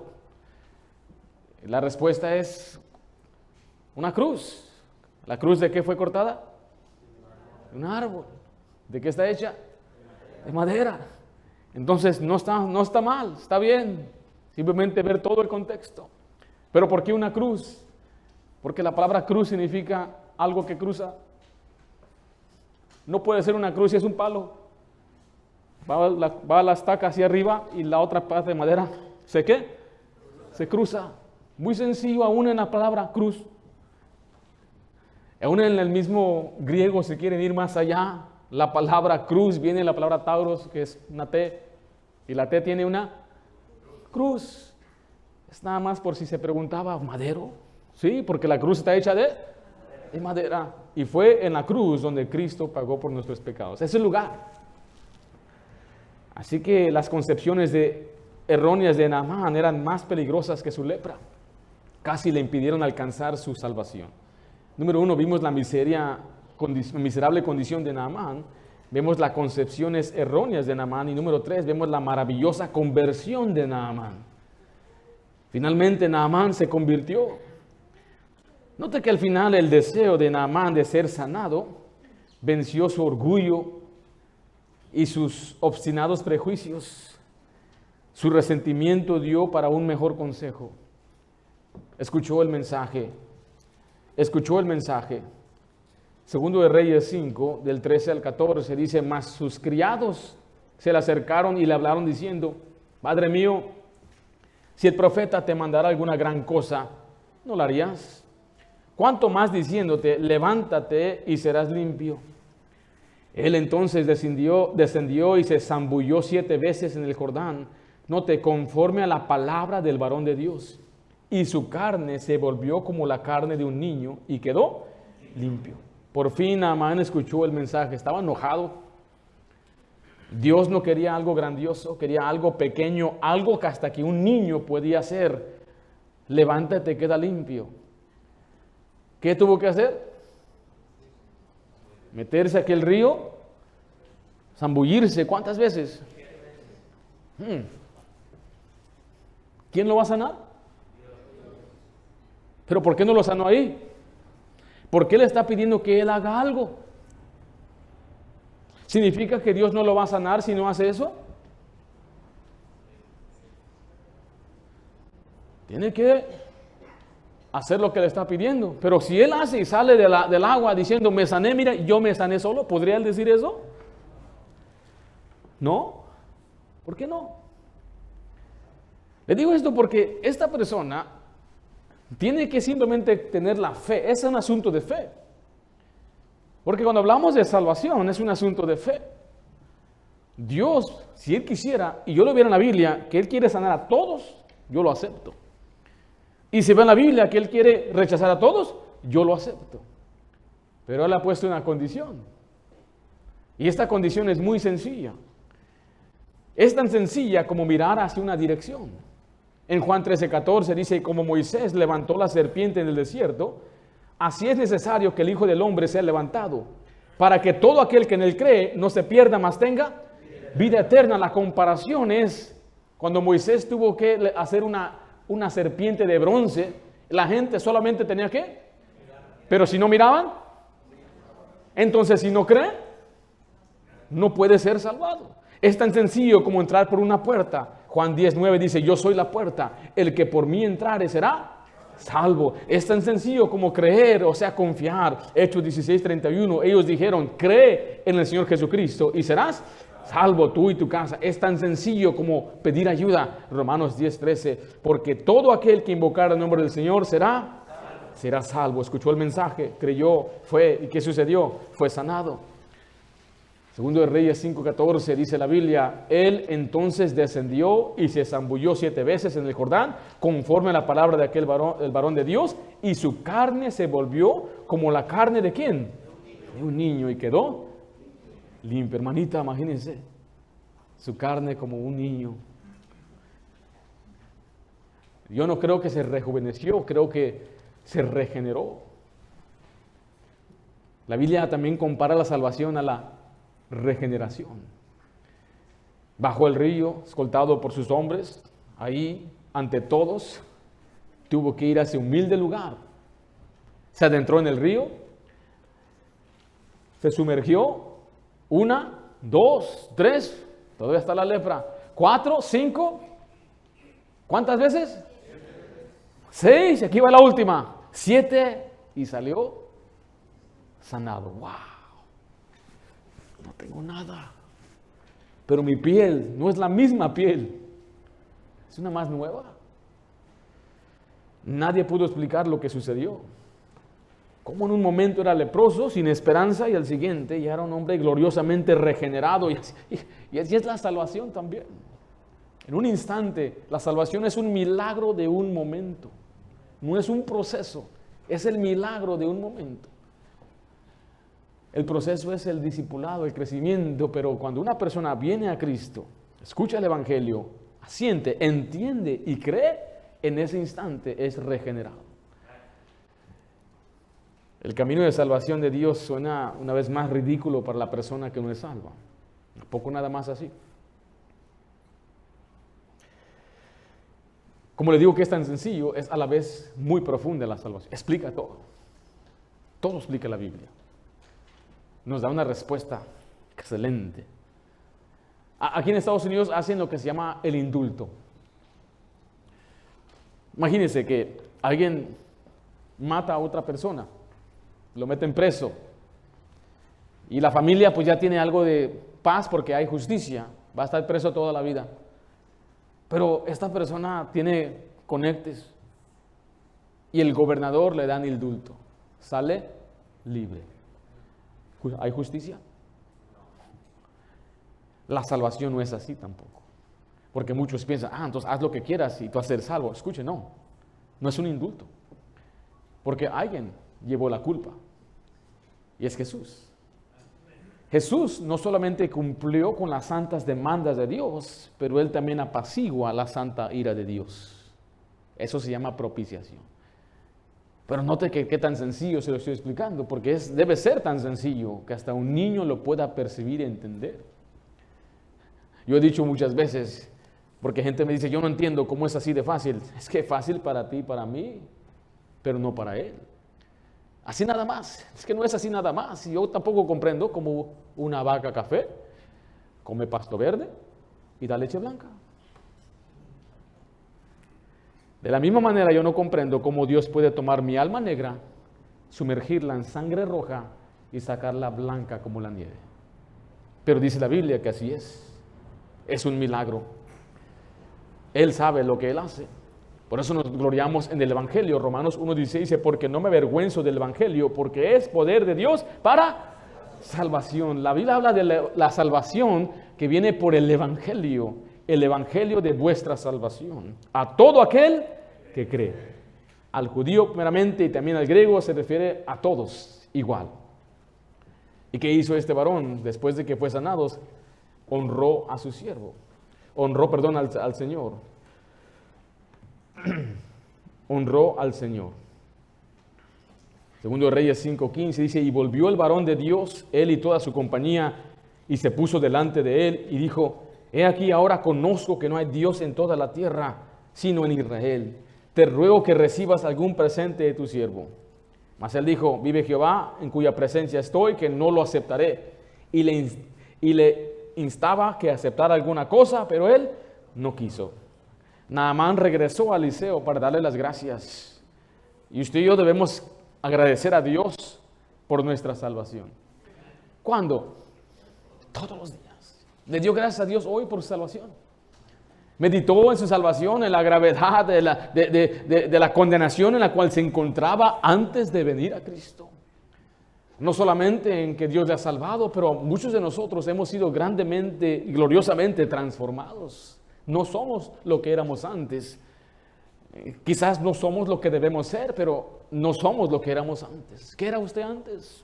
La respuesta es una cruz. ¿La cruz de qué fue cortada? Un árbol. ¿De qué está hecha? De madera. Entonces no está mal, está bien. Simplemente ver todo el contexto. Pero ¿por qué una cruz? Porque la palabra cruz significa algo que cruza. No puede ser una cruz si es un palo. Va la estaca hacia arriba y la otra parte de madera ¿se qué? Se cruza. Muy sencillo, aún en la palabra cruz. Aún en el mismo griego, si quieren ir más allá, la palabra cruz viene de la palabra tauros, que es una T, y la T tiene una cruz. Es nada más por si se preguntaba, ¿madero? Sí, porque la cruz está hecha de de madera. Y fue en la cruz donde Cristo pagó por nuestros pecados. Es el lugar. Así que las concepciones erróneas de Naamán eran más peligrosas que su lepra. Casi le impidieron alcanzar su salvación. Número 1, vimos la miserable condición de Naamán. Vemos las concepciones erróneas de Naamán. Y número 3, vemos la maravillosa conversión de Naamán. Finalmente Naamán se convirtió. Note que al final el deseo de Naamán de ser sanado venció su orgullo y sus obstinados prejuicios. Su resentimiento dio para un mejor consejo. Escuchó el mensaje. Segundo de Reyes 5, del 13 al 14, dice: mas sus criados se le acercaron y le hablaron diciendo: Padre mío, si el profeta te mandara alguna gran cosa, ¿no la harías? ¿Cuánto más diciéndote: levántate y serás limpio? Él entonces descendió y se zambulló 7 veces en el Jordán, note, conforme a la palabra del varón de Dios. Y su carne se volvió como la carne de un niño y quedó limpio. Por fin Naamán escuchó el mensaje. Estaba enojado. Dios no quería algo grandioso, quería algo pequeño, algo que hasta que un niño podía hacer. Levántate, queda limpio. ¿Qué tuvo que hacer? Meterse a aquel río, zambullirse. ¿Cuántas veces? ¿Quién lo va a sanar? ¿Pero por qué no lo sanó ahí? ¿Por qué le está pidiendo que él haga algo? ¿Significa que Dios no lo va a sanar si no hace eso? Tiene que hacer lo que le está pidiendo. Pero si él hace y sale del agua diciendo: me sané, mira, yo me sané solo, ¿podría él decir eso? ¿No? ¿Por qué no? Le digo esto porque esta persona tiene que simplemente tener la fe. Es un asunto de fe. Porque cuando hablamos de salvación es un asunto de fe. Dios, si Él quisiera, y yo lo viera en la Biblia, que Él quiere sanar a todos, yo lo acepto. Y si ve en la Biblia que Él quiere rechazar a todos, yo lo acepto. Pero Él ha puesto una condición. Y esta condición es muy sencilla. Es tan sencilla como mirar hacia una dirección. En Juan 13:14 dice: como Moisés levantó la serpiente en el desierto, así es necesario que el Hijo del Hombre sea levantado, para que todo aquel que en Él cree no se pierda, mas tenga vida eterna. La comparación es cuando Moisés tuvo que hacer una serpiente de bronce. La gente solamente tenía que, pero si no miraban, entonces si no cree, no puede ser salvado. Es tan sencillo como entrar por una puerta. Juan 10:9 dice: yo soy la puerta, el que por mí entrare será salvo. Es tan sencillo como creer, o sea, confiar. Hechos 16:31, ellos dijeron: cree en el Señor Jesucristo y serás salvo tú y tu casa. Es tan sencillo como pedir ayuda. Romanos 10:13, porque todo aquel que invocar el nombre del Señor será salvo. Escuchó el mensaje, creyó, fue, ¿y qué sucedió? Fue sanado. Segundo de Reyes 5:14 dice la Biblia: él entonces descendió y se zambulló 7 veces en el Jordán, conforme a la palabra de aquel varón, el varón de Dios, y su carne se volvió como la carne de ¿quién? De un niño, y quedó limpio. Hermanita, imagínense, su carne como un niño. Yo no creo que se rejuveneció, creo que se regeneró. La Biblia también compara la salvación a la regeneración. Bajó el río, escoltado por sus hombres, ahí ante todos, tuvo que ir a ese humilde lugar. Se adentró en el río, se sumergió, 1, 2, 3, todavía está la lepra, 4, 5, ¿cuántas veces? 6, aquí va la última, 7, y salió sanado. ¡Wow! No tengo nada. Pero mi piel no es la misma piel. Es una más nueva. Nadie pudo explicar lo que sucedió. Cómo en un momento era leproso, sin esperanza, y al siguiente ya era un hombre gloriosamente regenerado. Y así es la salvación también. En un instante, la salvación es un milagro de un momento. No es un proceso, es el milagro de un momento. El proceso es el discipulado, el crecimiento, pero cuando una persona viene a Cristo, escucha el Evangelio, asiente, entiende y cree, en ese instante es regenerado. El camino de salvación de Dios suena una vez más ridículo para la persona que no es salva. Tampoco nada más así. Como le digo que es tan sencillo, es a la vez muy profunda la salvación. Explica todo. Todo explica la Biblia. Nos da una respuesta excelente. Aquí en Estados Unidos hacen lo que se llama el indulto. Imagínense que alguien mata a otra persona, lo meten preso, y la familia pues ya tiene algo de paz porque hay justicia, va a estar preso toda la vida. Pero esta persona tiene conectes y el gobernador le da el indulto, sale libre. ¿Hay justicia? La salvación no es así tampoco. Porque muchos piensan, entonces haz lo que quieras y tú vas a ser salvo. Escuche, no es un indulto. Porque alguien llevó la culpa. Y es Jesús. Jesús no solamente cumplió con las santas demandas de Dios, pero Él también apacigua la santa ira de Dios. Eso se llama propiciación. Pero note que qué tan sencillo se lo estoy explicando, porque debe ser tan sencillo que hasta un niño lo pueda percibir y entender. Yo he dicho muchas veces, porque gente me dice, yo no entiendo cómo es así de fácil. Es que es fácil para ti y para mí, pero no para Él. Así nada más. Es que no es así nada más. Yo tampoco comprendo cómo una vaca café come pasto verde y da leche blanca. De la misma manera yo no comprendo cómo Dios puede tomar mi alma negra, sumergirla en sangre roja y sacarla blanca como la nieve. Pero dice la Biblia que así es. Es un milagro. Él sabe lo que Él hace. Por eso nos gloriamos en el Evangelio. Romanos 1:16 dice, porque no me avergüenzo del Evangelio, porque es poder de Dios para salvación. La Biblia habla de la salvación que viene por el Evangelio de vuestra salvación. A todo aquel que cree. Al judío primeramente y también al griego se refiere a todos igual. ¿Y qué hizo este varón después de que fue sanado? Honró a su siervo. Honró al Señor. Honró al Señor. Segundo Reyes 5:15 dice, y volvió el varón de Dios, él y toda su compañía, y se puso delante de él y dijo, he aquí ahora conozco que no hay Dios en toda la tierra, sino en Israel. Te ruego que recibas algún presente de tu siervo. Mas él dijo, vive Jehová, en cuya presencia estoy, que no lo aceptaré. Y le instaba que aceptara alguna cosa, pero él no quiso. Naamán regresó a Eliseo para darle las gracias. Y usted y yo debemos agradecer a Dios por nuestra salvación. ¿Cuándo? Todos los días. Le dio gracias a Dios hoy por su salvación. Meditó en su salvación, en la gravedad de la condenación en la cual se encontraba antes de venir a Cristo. No solamente en que Dios le ha salvado, pero muchos de nosotros hemos sido grandemente y gloriosamente transformados. No somos lo que éramos antes. Quizás no somos lo que debemos ser, pero no somos lo que éramos antes. ¿Qué era usted antes?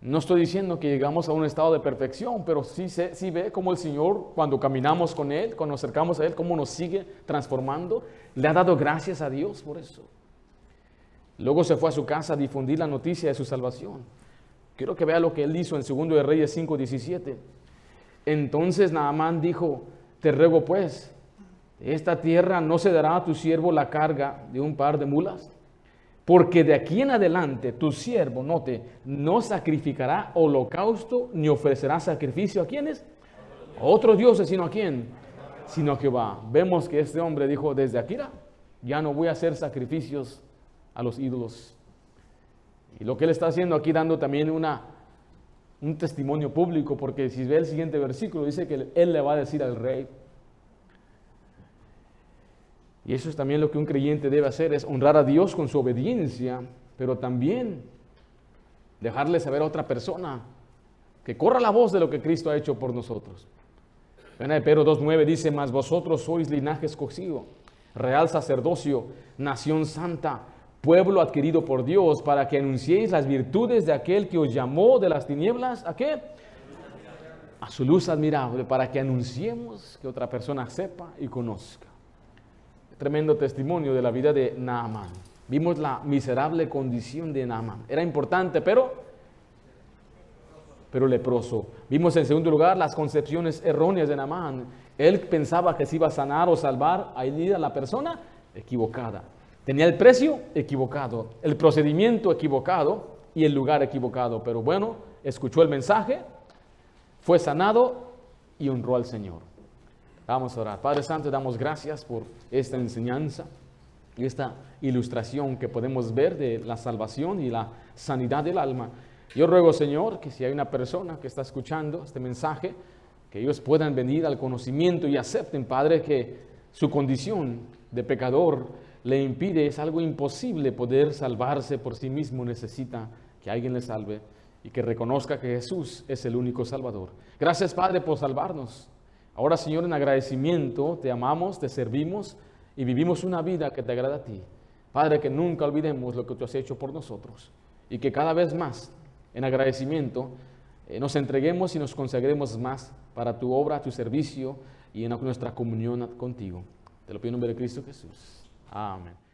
No estoy diciendo que llegamos a un estado de perfección, pero sí ve cómo el Señor, cuando caminamos con Él, cuando nos acercamos a Él, cómo nos sigue transformando. Le ha dado gracias a Dios por eso. Luego se fue a su casa a difundir la noticia de su salvación. Quiero que vea lo que él hizo en 2 de Reyes 5:17. Entonces Naamán dijo, te ruego pues, de esta tierra no se dará a tu siervo la carga de un par de mulas, porque de aquí en adelante tu siervo, note, no sacrificará holocausto ni ofrecerá sacrificio a quienes, a otros dioses, sino a quién, sino a Jehová. Vemos que este hombre dijo, desde aquí ya no voy a hacer sacrificios a los ídolos. Y lo que él está haciendo aquí, dando también un testimonio público, porque si ve el siguiente versículo, dice que él le va a decir al rey. Y eso es también lo que un creyente debe hacer, es honrar a Dios con su obediencia, pero también dejarle saber a otra persona que corra la voz de lo que Cristo ha hecho por nosotros. Pedro 2:9 dice, mas vosotros sois linaje escogido, real sacerdocio, nación santa, pueblo adquirido por Dios, para que anunciéis las virtudes de aquel que os llamó de las tinieblas, ¿a qué? A su luz admirable, para que anunciemos, que otra persona sepa y conozca. Tremendo testimonio de la vida de Naamán. Vimos la miserable condición de Naamán. Era importante, pero leproso. Vimos en segundo lugar las concepciones erróneas de Naamán. Él pensaba que se iba a sanar o salvar a la persona equivocada. Tenía el precio equivocado, el procedimiento equivocado y el lugar equivocado. Pero bueno, escuchó el mensaje, fue sanado y honró al Señor. Vamos a orar. Padre Santo, damos gracias por esta enseñanza y esta ilustración que podemos ver de la salvación y la sanidad del alma. Yo ruego, Señor, que si hay una persona que está escuchando este mensaje, que ellos puedan venir al conocimiento y acepten, Padre, que su condición de pecador le impide, es algo imposible poder salvarse por sí mismo, necesita que alguien le salve y que reconozca que Jesús es el único Salvador. Gracias, Padre, por salvarnos. Ahora, Señor, en agradecimiento te amamos, te servimos y vivimos una vida que te agrada a ti. Padre, que nunca olvidemos lo que tú has hecho por nosotros y que cada vez más en agradecimiento nos entreguemos y nos consagremos más para tu obra, tu servicio y en nuestra comunión contigo. Te lo pido en nombre de Cristo Jesús. Amén.